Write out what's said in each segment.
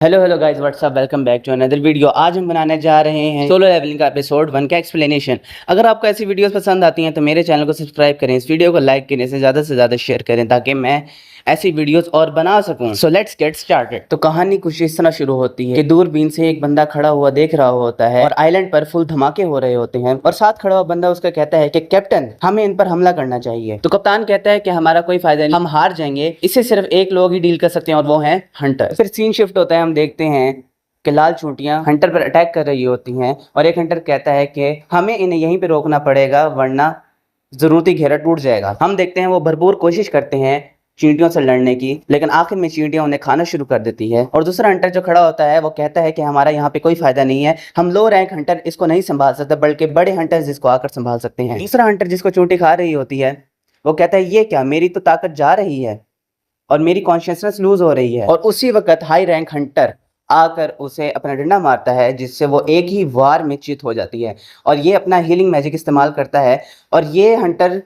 Hello hello guys, what's up, welcome back to another video. आज हम बनाने जा रहे हैं सोलो लेवलिंग का एपिसोड 1 का एक्सप्लेनेशन। अगर आपको ऐसी वीडियोस पसंद आती हैं तो मेरे चैनल को सब्सक्राइब करें, इस वीडियो को लाइक करने से ज़्यादा शेयर करें ताकि मैं ऐसी वीडियोस और बना सकूं। So let's get started. तो कहानी कुछ इस तरह शुरू होती है कि दूरबीन से एक बंदा खड़ा हुआ देख रहा होता है और आइलैंड पर फुल धमाके हो रहे होते हैं और साथ खड़ा हुआ बंदा उसका कहता है कि कैप्टन, हमें इन पर हमला करना चाहिए। तो कप्तान कहता है कि हमारा कोई फायदा नहीं, हम हार जाएंगे, इससे सिर्फ एक लोग ही डील कर सकते हैं और वो है हंटर। फिर सीन शिफ्ट होता है, हम देखते हैं कि लाल चूंटियां हंटर पर अटैक कर रही होती हैं और एक हंटर कहता है कि हमें इन्हें यहीं पे रोकना पड़ेगा वरना जरूरती घेरा टूट जाएगा। हम देखते हैं वो भरपूर कोशिश करते हैं चींटियों से लड़ने की, लेकिन आखिर में चींटियां उन्हें खाना शुरू कर देती है। और दूसरा हंटर जो खड़ा होता है वो कहता है कि हमारा यहाँ पे कोई फायदा नहीं है, हम लो रैंक हंटर इसको नहीं संभाल सकते, बल्कि बड़े हंटर्स इसको आकर संभाल सकते हैं। दूसरा हंटर जिसको चूंटी खा रही होती है वो कहता है ये क्या, मेरी तो ताकत जा रही है और मेरी कॉन्शियसनेस लूज हो रही है। और उसी वक्त हाई रैंक हंटर आकर उसे अपना डंडा मारता है जिससे वो एक ही वार में चित हो जाती है और ये अपना हीलिंग मैजिक इस्तेमाल करता है। और ये हंटर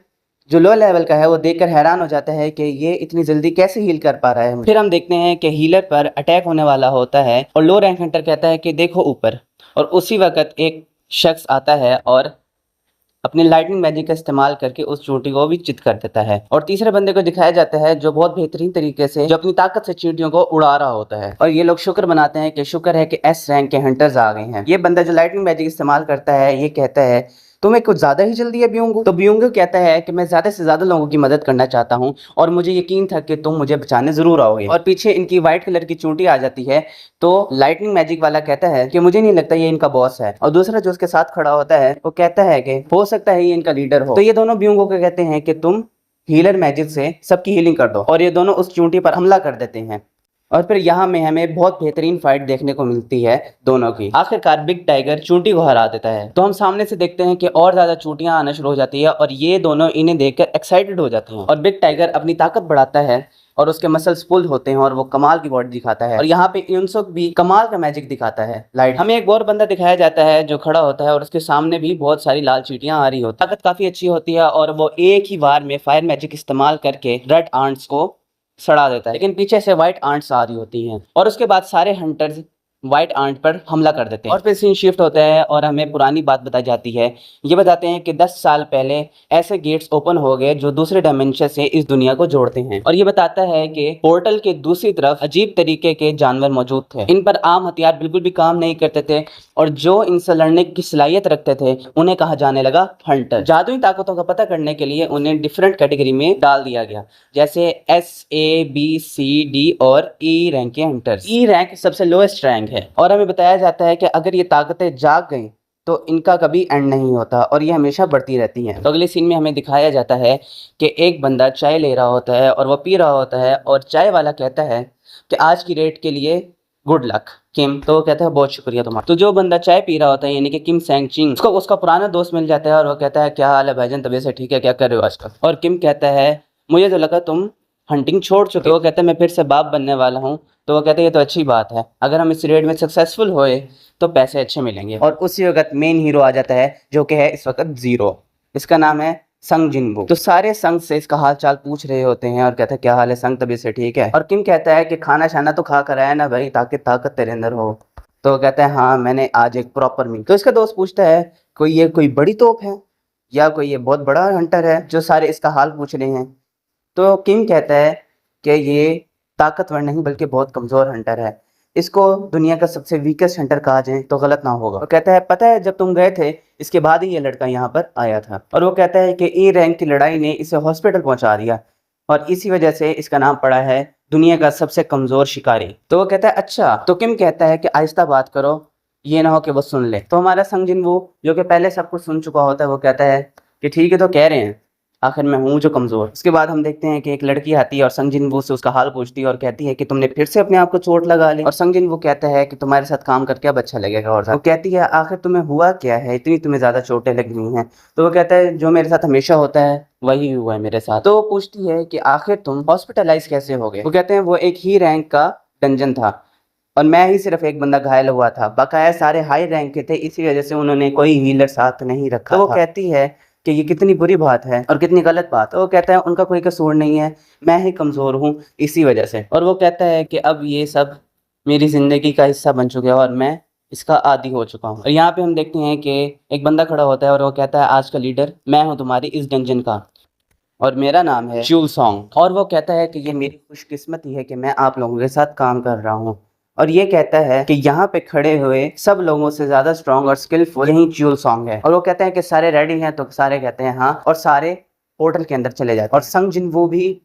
जो लो लेवल का है वो देखकर हैरान हो जाता है कि ये इतनी जल्दी कैसे हील कर पा रहा है। फिर हम देखते हैं कि हीलर पर अटैक होने वाला होता है और लो रैंक हंटर कहता है कि देखो ऊपर, और उसी वक्त एक शख्स आता है और अपने लाइटनिंग मैजिक का इस्तेमाल करके उस चींटी को भी चित कर देता है। और तीसरे बंदे को दिखाया जाता है जो बहुत बेहतरीन तरीके से जो अपनी ताकत से चींटियों को उड़ा रहा होता है और ये लोग शुक्र मनाते हैं कि शुक्र है कि एस रैंक के हंटर्स आ गए हैं। ये बंदा जो लाइटनिंग मैजिक इस्तेमाल करता है ये कहता है तुम्हें कुछ ज्यादा ही जल्दी है ब्यूंगू। तो ब्यूंगू कहता है कि मैं ज्यादा से ज्यादा लोगों की मदद करना चाहता हूँ और मुझे यकीन था कि तुम मुझे बचाने जरूर आओगे। और पीछे इनकी व्हाइट कलर की चूंटी आ जाती है तो लाइटनिंग मैजिक वाला कहता है कि मुझे नहीं लगता ये इनका बॉस है। और दूसरा जो उसके साथ खड़ा होता है वो कहता है कि हो सकता है ये इनका लीडर हो। तो ये दोनों ब्यूंगो को कहते हैं कि तुम हीलर मैजिक से सबकी हीलिंग कर दो, और ये दोनों उस चूंटी पर हमला कर देते हैं। और फिर यहाँ में हमें बहुत बेहतरीन फाइट देखने को मिलती है दोनों की। आखिरकार बिग टाइगर चूंटी को हरा देता है। तो हम सामने से देखते हैं कि और ज्यादा चूंटियां आना शुरू हो जाती है और ये दोनों इन्हें देखकर एक्साइटेड हो जाते हैं और बिग टाइगर अपनी ताकत बढ़ाता है और उसके मसल्स पुल होते हैं और वो कमाल की बॉडी दिखाता है। और यहाँ पे यूनसुक भी कमाल का मैजिक दिखाता है लाइट। हमें एक और बंदा दिखाया जाता है जो खड़ा होता है और उसके सामने भी बहुत सारी लाल चींटियां आ रही होती है। ताकत काफी अच्छी होती है और वो एक ही बार में फायर मैजिक इस्तेमाल करके रेड आंट्स को सड़ा देता है, लेकिन पीछे से व्हाइट आंट्स आ रही होती हैं और उसके बाद सारे हंटर्स व्हाइट आंट पर हमला कर देते हैं। और फिर सीन शिफ्ट होता है और हमें पुरानी बात बताई जाती है। ये बताते हैं कि 10 साल पहले ऐसे गेट्स ओपन हो गए जो दूसरे डायमेंशन से इस दुनिया को जोड़ते हैं। और ये बताता है कि पोर्टल के दूसरी तरफ अजीब तरीके के जानवर मौजूद थे। इन पर आम हथियार बिल्कुल भी काम नहीं करते थे और जो इनसे लड़ने की सलाहियत रखते थे उन्हें कहा जाने लगा हंटर। जादुई ताकतों का पता करने के लिए उन्हें डिफरेंट कैटेगरी में डाल दिया गया, जैसे SABCD और E रैंक के हंटर्स। E रैंक सबसे लोएस्ट रैंक है और हमें बताया जाता है कि अगर ये ताकतें जाग गईं तो इनका कभी एंड नहीं होता और ये हमेशा बढ़ती रहती हैं। तो अगले सीन में हमें दिखाया जाता है कि एक बंदा चाय ले रहा होता है और वो पी रहा होता है और चाय वाला कहता है कि आज की रेट के लिए गुड लक किम। तो वो कहता है बहुत शुक्रिया तुम्हारा। तो जो बंदा चाय पी रहा होता है यानी कि किम सैंग चिंग, उसको उसका पुराना दोस्त मिल जाता है और वो कहता है क्या हाल है भाईजान, तबीयत से ठीक है, क्या कर रहे हो आजकल। और किम कहता है मुझे तो लगा तुम हंटिंग छोड़ चुके। तो वो कहता है मैं फिर से बाप बनने वाला हूँ। तो वो कहते हैं ये तो अच्छी बात है, अगर हम इस रेड में सक्सेसफुल होए तो पैसे अच्छे मिलेंगे। और उसी वक्त मेन हीरो आ जाता है जो कि है इस वक्त जीरो, इसका नाम है संग जिनबू। तो सारे संग से इसका हाल चाल पूछ रहे होते हैं और कहते हैं क्या हाल है संग, तबीयत से ठीक है। और किम कहता है कि खाना शाना तो खा कर आया ना भाई, ताकि ताकत तेरे अंदर हो। तो वो कहता है हाँ मैंने आज एक प्रॉपर मील। तो इसका दोस्त पूछता है कोई बड़ी तोप है या कोई ये बहुत बड़ा हंटर है जो सारे इसका हाल पूछ रहे हैं। तो किम कहता है कि ये ताकतवर नहीं बल्कि बहुत कमजोर हंटर है, इसको दुनिया का सबसे वीकेस्ट हंटर कहा जाए तो गलत ना होगा। वो कहता है पता है जब तुम गए थे इसके बाद ही ये लड़का यहाँ पर आया था। और वो कहता है कि E रैंक की लड़ाई ने इसे हॉस्पिटल पहुंचा दिया और इसी वजह से इसका नाम पड़ा है दुनिया का सबसे कमजोर शिकारी। तो वो कहता है अच्छा। तो किम कहता है कि आहिस्ता बात करो, ये ना हो कि वो सुन ले। तो हमारा संग जिनवू जो कि पहले सब कुछ सुन चुका होता है वो कहता है कि ठीक है तो कह रहे हैं, आखिर मैं हूँ जो कमजोर। उसके बाद हम देखते हैं कि एक लड़की आती है और संग जिनवू से उसका हाल पूछती है और कहती है कि तुमने फिर से अपने आप को चोट लगा ली। और संग जिनवू कहता है कि तुम्हारे साथ काम करके अब अच्छा लगेगा। और वो कहती है आखिर तुम्हें हुआ क्या है, इतनी तुम्हें ज्यादा चोटें लगी हुई हैं। तो वो कहता है जो मेरे साथ हमेशा होता है वही हुआ है मेरे साथ। तो वो पूछती है कि आखिर तुम हॉस्पिटलाइज कैसे हो गए। वो कहते हैं वो एक ही रैंक का डंजन था और मैं ही सिर्फ एक बंदा घायल हुआ था, बकाया सारे हाई रैंक के थे, इसी वजह से उन्होंने कोई हीलर साथ नहीं रखा। तो वो कहती है कि ये कितनी बुरी बात है और कितनी गलत बात। तो वो कहता है उनका कोई कसूर नहीं है, मैं ही कमजोर हूँ इसी वजह से। और वो कहता है कि अब ये सब मेरी ज़िंदगी का हिस्सा बन चुके हैं और मैं इसका आदी हो चुका हूँ। और यहाँ पे हम देखते हैं कि एक बंदा खड़ा होता है और वो कहता है आज का लीडर मैं हूँ तुम्हारी इस डंजन का और मेरा नाम है चू सॉन्ग। और वो कहता है कि ये मेरी खुशकिस्मती है कि मैं आप लोगों के साथ काम कर रहा हूँ। और ये कहता है कि यहाँ पे खड़े हुए सब लोगों से ज्यादा स्ट्रॉन्ग और स्किलफुल यही च्यूल सॉन्ग है। और वो कहते हैं कि सारे रेडी हैं, तो सारे कहते हैं हाँ, और सारे पोर्टल के अंदर चले जाते हैं। और संग जिन वो भी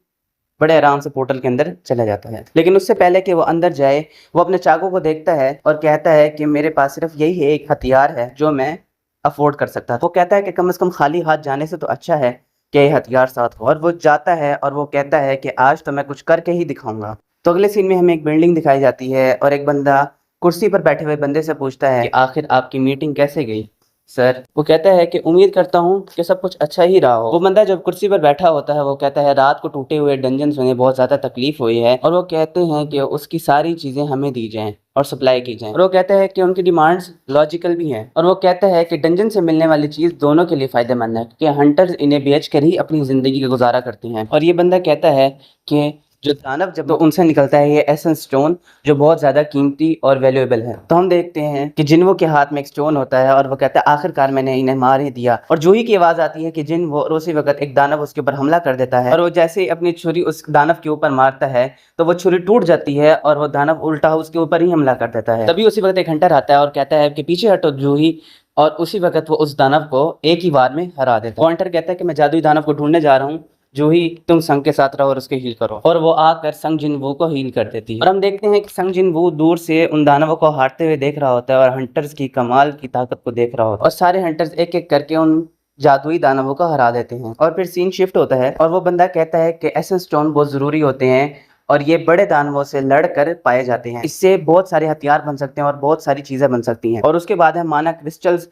बड़े आराम से पोर्टल के अंदर चला जाता है। लेकिन उससे पहले कि वो अंदर जाए, वो अपने चाकू को देखता है और कहता है कि मेरे पास सिर्फ यही एक हथियार है जो मैं अफोर्ड कर सकता है। वो कहता है कि कम से कम खाली हाथ जाने से तो अच्छा है कि ये हथियार साथ हो। और वो जाता है और वो कहता है कि आज तो मैं कुछ करके ही दिखाऊंगा। तो अगले सीन में हमें एक बिल्डिंग दिखाई जाती है और एक बंदा कुर्सी पर बैठे हुए बंदे से पूछता है कि आखिर आपकी मीटिंग कैसे गई सर। वो कहता है कि उम्मीद करता हूँ कि सब कुछ अच्छा ही रहा हो। वो बंदा जब कुर्सी पर बैठा होता है वो कहता है रात को टूटे हुए डंजन में बहुत ज्यादा तकलीफ हुई है और वो कहते हैं कि उसकी सारी चीजें हमें दी जाएं और सप्लाई की जाएं। और वो कहता है कि उनकी डिमांड्स लॉजिकल भी हैं। और वो कहता है कि डंजन से मिलने वाली चीज दोनों के लिए फायदेमंद है कि हंटर्स इन्हें बेच कर ही अपनी जिंदगी का गुजारा करते हैं। और ये बंदा कहता है कि जो दानव जब तो उनसे निकलता है ये एसेंस स्टोन जो बहुत ज्यादा कीमती और वैल्यूएबल है। तो हम देखते हैं कि जिन्वो के हाथ में एक स्टोन होता है और वो कहता है आखिरकार मैंने इन्हें मार ही दिया। और जूही की आवाज आती है कि जिन्वो, और उसी वक्त एक दानव उसके ऊपर हमला कर देता है और वो जैसे ही अपनी छुरी उस दानव के ऊपर मारता है तो वो छुरी टूट जाती है और वो दानव उल्टा उसके ऊपर ही हमला कर देता है। तभी उसी वक्त एक हंटर आता है और कहता है कि पीछे हटो जूही, और उसी वक्त वो उस दानव को एक ही बार में हरा देता है। वो हंटर कहता है कि मैं जादुई दानव को ढूंढने जा रहा हूँ, जो ही तुम संग के साथ रहो और उसके हील करो। और वो आकर संग जिनवू को हील कर देती है। और हम देखते हैं कि संग जिनवू दूर से उन दानवों को हारते हुए देख रहा होता है और हंटर्स की कमाल की ताकत को देख रहा होता है। और सारे हंटर्स एक एक करके उन जादुई दानवों को हरा देते हैं। और फिर सीन शिफ्ट होता है और वो बंदा कहता है कि एसेंस स्टोन बहुत जरूरी होते हैं और ये बड़े दानवों से लड़कर पाए जाते हैं। इससे बहुत सारे हथियार बन सकते हैं और बहुत सारी चीजें बन सकती हैं। और उसके बाद है माना क्रिस्टल्स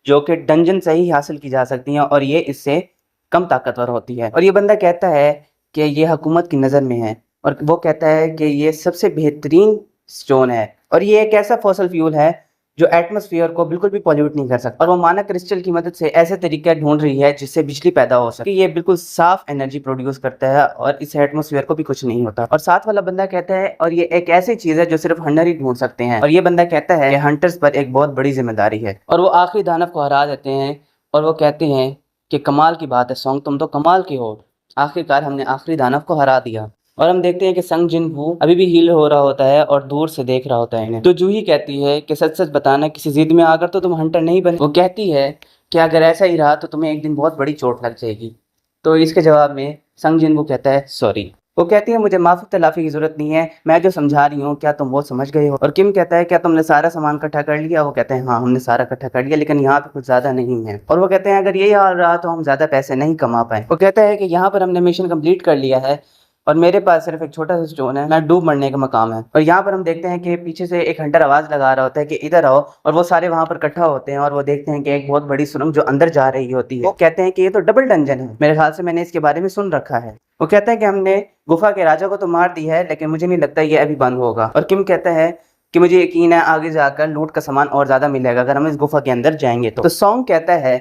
जो कि डंजन से ही हासिल की जा सकती हैं और ये इससे कम ताकतवर होती है। और ये बंदा कहता है कि ये हुकूमत की नज़र में है और वो कहता है कि ये सबसे बेहतरीन स्टोन है और ये एक ऐसा फॉसल फ्यूल है जो एटमॉस्फेयर को बिल्कुल भी पॉल्यूट नहीं कर सकता। और वो माना क्रिस्टल की मदद से ऐसे तरीके ढूंढ रही है जिससे बिजली पैदा हो सके। ये बिल्कुल साफ एनर्जी प्रोड्यूस करता है और इस एटमॉस्फेयर को भी कुछ नहीं होता। और साथ वाला बंदा कहता है और ये एक ऐसी चीज है जो सिर्फ हंटर ही ढूंढ सकते हैं। और ये बंदा कहता है कि हंटर्स पर एक बहुत बड़ी जिम्मेदारी है। और वो आखिरी दानव को हरा देते हैं और वो कहते हैं कि कमाल की बात है सॉन्ग, तुम तो कमाल के हो, आखिरकार हमने आखिरी दानव को हरा दिया। और हम देखते हैं कि संग जिनवू अभी भी हील हो रहा होता है और दूर से देख रहा होता है इन्हें। तो जूही कहती है कि सच सच बताना किसी जिद में आकर तो तुम हंटर नहीं बने। वो कहती है कि अगर ऐसा ही रहा तो तुम्हें एक दिन बहुत बड़ी चोट लग जाएगी। तो इसके जवाब में संग जिनवू कहता है सॉरी। वो कहती है मुझे माफी तलाफी की जरूरत नहीं है, मैं जो समझा रही हूँ क्या तुम वो समझ गए हो। और किम कहता है क्या तुमने सारा सामान इकट्ठा कर लिया। वो कहते हैं हाँ हमने सारा इकट्ठा कर लिया लेकिन यहाँ पे कुछ ज्यादा नहीं है। और वो कहते हैं अगर यही हाल रहा तो हम ज्यादा पैसे नहीं कमा पाए। वो कहता है कि यहाँ पर हमने मिशन कंप्लीट कर लिया है और मेरे पास सिर्फ एक छोटा सा स्टोन है, मैं डूब मरने का मकाम है। और यहाँ पर हम देखते हैं कि पीछे से एक हंटर आवाज लगा रहा होता है कि इधर आओ। और वो सारे वहां पर इकट्ठा होते हैं और वो देखते हैं कि एक बहुत बड़ी सुरंग जो अंदर जा रही होती है। वो कहते हैं कि ये तो डबल डंजन है, मेरे ख्याल से मैंने इसके बारे में सुन रखा है। वो कहता है कि हमने गुफा के राजा को तो मार दी है लेकिन मुझे नहीं लगता ये अभी बंद होगा। और किम कहता है कि मुझे यकीन है आगे जाकर लूट का सामान और ज्यादा मिलेगा अगर हम इस गुफा के अंदर जाएंगे। तो सॉन्ग कहता है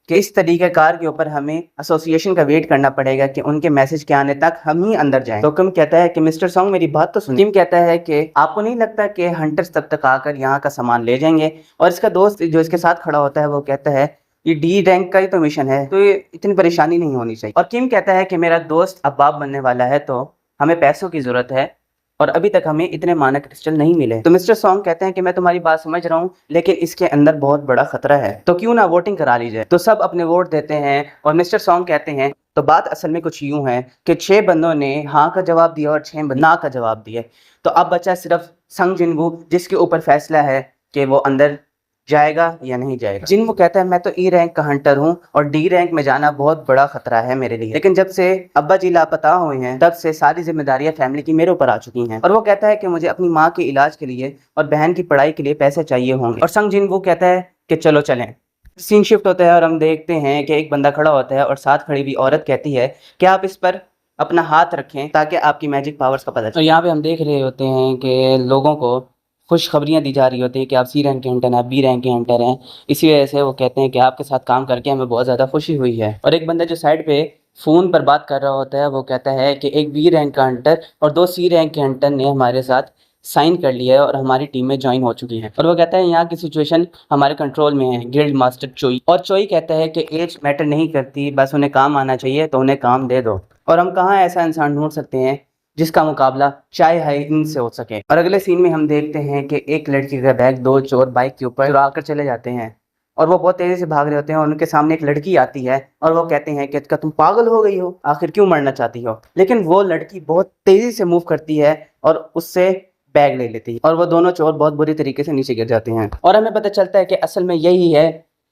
कि इस तरीक़ेकार के ऊपर हमें एसोसिएशन का वेट करना पड़ेगा कि उनके मैसेज के आने तक हम ही अंदर जाएं। तो किम कहता है कि मिस्टर सॉन्ग मेरी बात तो सुनिए। किम कहता है कि आपको नहीं लगता कि हंटर्स तब तक आकर यहाँ का सामान ले जाएंगे। और इसका दोस्त जो इसके साथ खड़ा होता है वो कहता है ये डी रैंक का ही तो मिशन है तो ये इतनी परेशानी नहीं होनी चाहिए। और किम कहता है कि मेरा दोस्त अब बाप बनने वाला है तो हमें पैसों की जरूरत है और अभी तक हमें इतने मानक क्रिस्टल नहीं मिले। तो मिस्टर सॉन्ग कहते हैं कि मैं तुम्हारी बात समझ रहा हूँ लेकिन इसके अंदर बहुत बड़ा खतरा है तो क्यों ना वोटिंग करा ली जाए। तो सब अपने वोट देते हैं और मिस्टर सॉन्ग कहते हैं तो बात असल में कुछ यूं है कि 6 बंदों ने हाँ का जवाब दिया और 6 ना का जवाब दिया। तो अब बचा सिर्फ संग जिनवू जिसके ऊपर फैसला है कि वो अंदर जाएगा या नहीं जाएगा। जिनवू कहता है मैं तो ई रैंक का हंटर हूँ और डी रैंक में जाना बहुत बड़ा खतरा है मेरे लिए, लेकिन जब से अब्बा जी लापता हुए हैं तब से सारी जिम्मेदारियां फैमिली की मेरे ऊपर आ चुकी हैं। और वो कहता है कि मुझे अपनी माँ के इलाज के लिए और बहन की पढ़ाई के लिए पैसे चाहिए होंगे। और संग जिनवू कहता है कि चलो चलें। सीन शिफ्ट होता है और हम देखते हैं कि एक बंदा खड़ा होता है और साथ खड़ी हुई औरत कहती है कि आप इस पर अपना हाथ रखें ताकि आपकी मैजिक पावर्स का पता चले। और यहाँ पे हम देख रहे होते हैं कि लोगों को खुशखबरियाँ दी जा रही होती है कि आप सी रैंक के हंटर हैं, आप बी रैंक के हंटर हैं। इसी वजह से वो कहते हैं कि आपके साथ काम करके हमें बहुत ज़्यादा खुशी हुई है। और एक बंदा जो साइड पे फ़ोन पर बात कर रहा होता है वो कहता है कि एक बी रैंक का हंटर और 2 सी रैंक के हंटर ने हमारे साथ साइन कर लिया है और हमारी टीम में ज्वाइन हो चुकी है। और वो कहता है यहाँ की सिचुएशन हमारे कंट्रोल में है, गिल्ड मास्टर चोई। और चोई कहता है कि एज मैटर नहीं करती, बस उन्हें काम आना चाहिए तो उन्हें काम दे दो। और हम कहाँ ऐसा इंसान ढूंढ सकते हैं जिसका मुकाबला चाय हाई इनसे हो सके। और अगले सीन में हम देखते हैं कि एक लड़की का बैग दो चोर बाइक के ऊपर चुरा कर चले जाते हैं और वो बहुत तेजी से भाग रहे होते हैं और उनके सामने एक लड़की आती है और वो कहते हैं कि तुम पागल हो गई हो, आखिर क्यों मरना चाहती हो। लेकिन वो लड़की बहुत तेजी से मूव करती है और उससे बैग ले लेती है और वो दोनों चोर बहुत बुरी तरीके से नीचे गिर जाते हैं। और हमें पता चलता है कि असल में यही है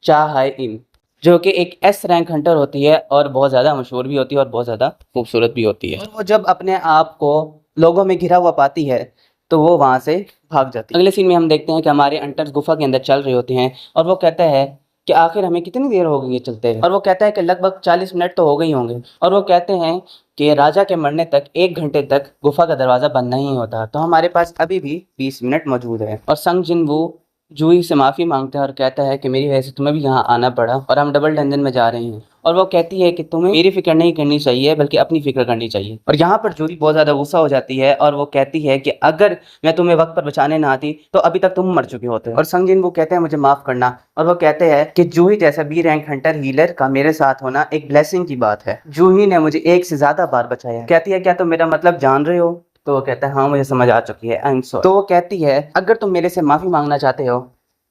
चा हाई इन, जो कि एक एस रैंक हंटर होती है और बहुत ज़्यादा मशहूर भी होती है और बहुत ज़्यादा खूबसूरत भी होती है। और वो जब अपने आप को लोगों में घिरा हुआ पाती है तो वो वहाँ से भाग जाती है। अगले सीन में हम देखते हैं कि हमारे हंटर्स गुफा के अंदर चल रहे होते हैं और वो कहता है कि आखिर हमें कितनी देर हो गई है चलते हैं। और वो कहता है कि लगभग 40 मिनट तो हो गई होंगे। और वो कहते हैं कि राजा के मरने तक 1 घंटे तक गुफा का दरवाज़ा बंद नहीं होता, तो हमारे पास अभी भी 20 मिनट मौजूद है। और संग जिन वो जूही से माफ़ी मांगता है और कहता है कि मेरी वजह से तुम्हें भी यहाँ आना पड़ा और हम डबल डंजन में जा रहे हैं। और वो कहती है कि तुम्हें मेरी फिक्र नहीं करनी चाहिए बल्कि अपनी फिक्र करनी चाहिए। और यहाँ पर जूही बहुत ज़्यादा गुस्सा हो जाती है और वो कहती है कि अगर मैं तुम्हें वक्त पर बचाने ना आती तो अभी तक तुम मर चुके होते। और संगजिन वो कहते हैं मुझे माफ़ करना। और वो कहते हैं कि जूही जैसा बी रैंक हंटर हीलर का मेरे साथ होना एक ब्लेसिंग की बात है। जूही ने मुझे 1 से ज़्यादा बार बचाया। कहती है क्या तुम मेरा मतलब जान रहे हो। तो वो कहता है हाँ मुझे समझ आ चुकी है, आई एम सॉरी। तो वो कहती है अगर तुम मेरे से माफ़ी मांगना चाहते हो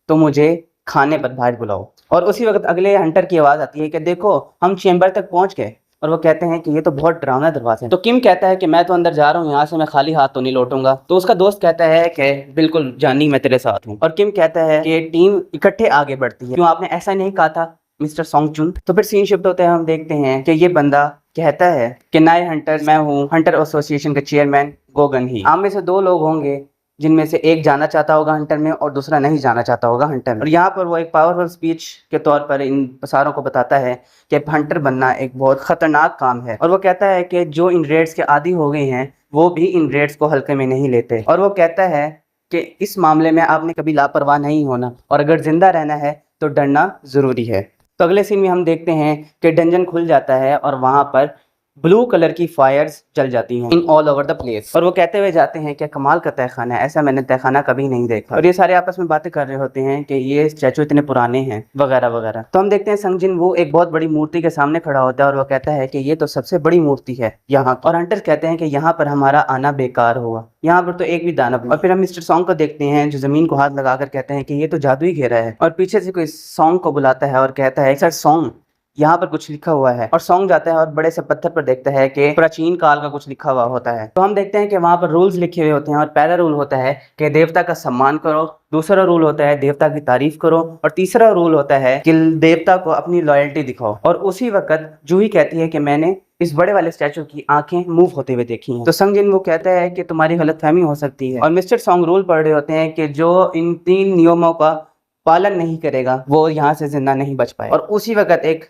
तो मुझे खाने पर बाहर बुलाओ। और उसी वक्त अगले हंटर की आवाज़ आती है कि देखो हम चेंबर तक पहुंच गए। और वो कहते हैं कि ये तो बहुत डरावना दरवाजा है। तो किम कहता है कि मैं तो अंदर जा रहा हूँ, यहाँ से मैं खाली हाथ तो नहीं लौटूंगा। तो उसका दोस्त कहता है कि बिल्कुल जानी मैं तेरे साथ हूँ। और किम कहता है कि टीम इकट्ठे आगे बढ़ती है, क्यों आपने ऐसा नहीं कहा था मिस्टर सोंगजुन। तो फिर सीन शिफ्ट होता है, हम देखते हैं कि ये बंदा कहता है कि नए हंटर मैं हूँ हंटर एसोसिएशन का चेयरमैन गोगन ही। आप में से 2 लोग होंगे जिनमें से एक जाना चाहता होगा हंटर में और दूसरा नहीं जाना चाहता होगा हंटर में। और यहाँ पर वो एक पावरफुल स्पीच के तौर पर इन सारों को बताता है कि हंटर बनना एक बहुत खतरनाक काम है। और वो कहता है कि जो इन रेड्स के आदी हो गए हैं वो भी इन रेड्स को हल्के में नहीं लेते। और वो कहता है कि इस मामले में आपने कभी लापरवाह नहीं होना और अगर जिंदा रहना है तो डरना ज़रूरी है। तो अगले सीन में हम देखते हैं कि डंजन खुल जाता है और वहाँ पर ब्लू कलर की फायर्स जल जाती हैं in all over the place. और वो कहते हुए जाते हैं कि कमाल का तहखाना है, ऐसा मैंने तहखाना कभी नहीं देखा। और ये सारे आपस में बातें कर रहे होते हैं कि ये स्टैचू इतने पुराने हैं वगैरह वगैरह। तो हम देखते हैं संगजिन वो एक बहुत बड़ी मूर्ति के सामने खड़ा होता है और वो कहता है कि ये तो सबसे बड़ी मूर्ति है यहाँ। और हंटर्स कहते हैं कि यहाँ पर हमारा आना बेकार हुआ, यहाँ पर तो एक भी दानव। और फिर हम मिस्टर सॉन्ग को देखते हैं जो जमीन को हाथ लगाकर कहते हैं कि ये तो जादुई घेरा है। और पीछे से कोई सॉन्ग को बुलाता है और कहता है सर सॉन्ग यहाँ पर कुछ लिखा हुआ है। और सॉन्ग जाता है और बड़े से पत्थर पर देखता है कि प्राचीन काल का कुछ लिखा हुआ होता है। तो हम देखते हैं कि वहाँ पर रूल्स लिखे हुए होते हैं और पहला रूल होता है कि देवता का सम्मान करो, दूसरा रूल होता है देवता की तारीफ करो और तीसरा रूल होता है कि देवता को अपनी लॉयल्टी दिखाओ। और उसी वक्त जूही कहती है कि मैंने इस बड़े वाले स्टैचू की आंखें मूव होते हुए देखी हैं। तो संगजिन वो कहता है कि तुम्हारी गलतफहमी हो सकती है। और मिस्टर सॉन्ग रूल पढ़ रहे होते हैं कि जो इन 3 नियमों का पालन नहीं करेगा वो यहाँ से जिंदा नहीं बच पाए। और उसी वक्त एक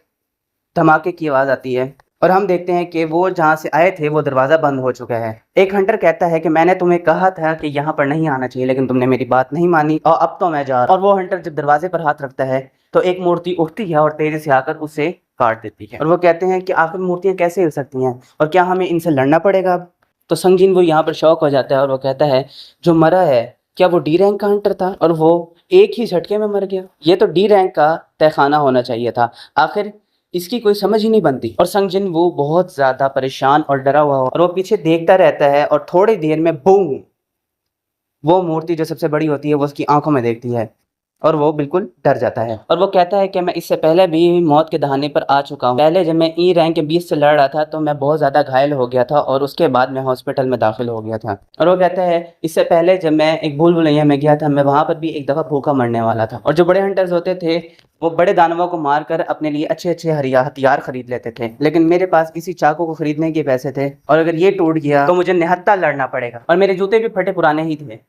धमाके की आवाज़ आती है और हम देखते हैं कि वो जहाँ से आए थे वो दरवाज़ा बंद हो चुका है। एक हंटर कहता है कि मैंने तुम्हें कहा था कि यहाँ पर नहीं आना चाहिए लेकिन तुमने मेरी बात नहीं मानी और अब तो मैं जा रहा। और वो हंटर जब दरवाजे पर हाथ रखता है तो एक मूर्ति उठती है और तेज़ी से आकर उसे काट देती है। और वो कहते हैं कि आखिर मूर्तियाँ कैसे हिल सकती हैं और क्या हमें इनसे लड़ना पड़ेगा। तो संगजिन वो यहाँ पर शौक हो जाता है और वो कहता है जो मरा है क्या वो डी रैंक का हंटर था और वो एक ही झटके में मर गया। ये तो डी रैंक का तहखाना होना चाहिए था, आखिर इसकी कोई समझ ही नहीं बनती। और संगजिन वो बहुत ज़्यादा परेशान और डरा हुआ हो और वो पीछे देखता रहता है और थोड़ी देर में बूम वो मूर्ति जो सबसे बड़ी होती है वो उसकी आंखों में देखती है और वो बिल्कुल डर जाता है। और वो कहता है कि मैं इससे पहले भी मौत के दहाने पर आ चुका हूँ। पहले जब मैं ई रैंक के 20 से लड़ रहा था तो मैं बहुत ज़्यादा घायल हो गया था और उसके बाद मैं हॉस्पिटल में दाखिल हो गया था। और वो कहता है इससे पहले जब मैं एक भूल भुलैया में गया था मैं वहाँ पर भी एक दफ़ा भूखा मरने वाला था। और जो बड़े हंटर्स होते थे वो बड़े दानवों को मारकर अपने लिए अच्छे अच्छे हथियार खरीद लेते थे, लेकिन मेरे पास इसी चाकू को खरीदने के पैसे थे और अगर ये टूट गया तो मुझे निहत्था लड़ना पड़ेगा। और मेरे जूते भी फटे पुराने ही थे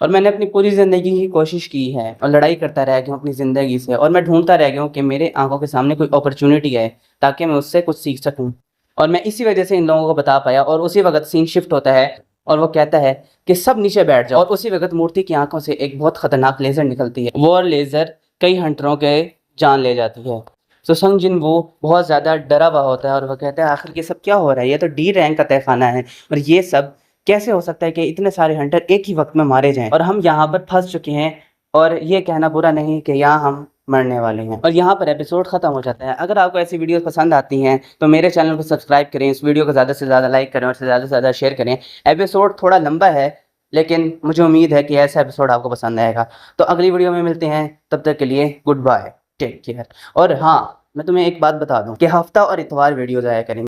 और मैंने अपनी पूरी ज़िंदगी की कोशिश की है और लड़ाई करता रह गया हूँ अपनी ज़िंदगी से और मैं ढूंढता रह गया हूँ कि मेरे आंखों के सामने कोई अपॉर्चुनिटी है ताकि मैं उससे कुछ सीख सकूँ। और मैं इसी वजह से इन लोगों को बता पाया। और उसी वक्त सीन शिफ्ट होता है और वो कहता है कि सब नीचे बैठ जाओ। और उसी वक्त मूर्ति की आंखों से एक बहुत खतरनाक लेज़र निकलती है। वो लेज़र कई हंटरों के जान ले जाती है। तो संगजिन वो बहुत ज़्यादा डरा हुआ होता है और वो कहता है आखिर ये सब क्या हो रहा है, ये तो डी रैंक का तहखाना है और ये सब कैसे हो सकता है कि इतने सारे हंटर एक ही वक्त में मारे जाएं और हम यहाँ पर फंस चुके हैं, और ये कहना बुरा नहीं कि यहाँ हम मरने वाले हैं। और यहाँ पर एपिसोड खत्म हो जाता है। अगर आपको ऐसी वीडियोस पसंद आती हैं तो मेरे चैनल को सब्सक्राइब करें, इस वीडियो को ज़्यादा से ज़्यादा लाइक करें और ज़्यादा से ज़्यादा शेयर करें। एपिसोड थोड़ा लंबा है, लेकिन मुझे उम्मीद है कि ऐसा एपिसोड आपको पसंद आएगा। तो अगली वीडियो में मिलते हैं, तब तक के लिए गुड बाय, टेक केयर। और हाँ, मैं तुम्हें एक बात बता दूं कि हफ्ता और इतवार वीडियोज़ आया करेंगे।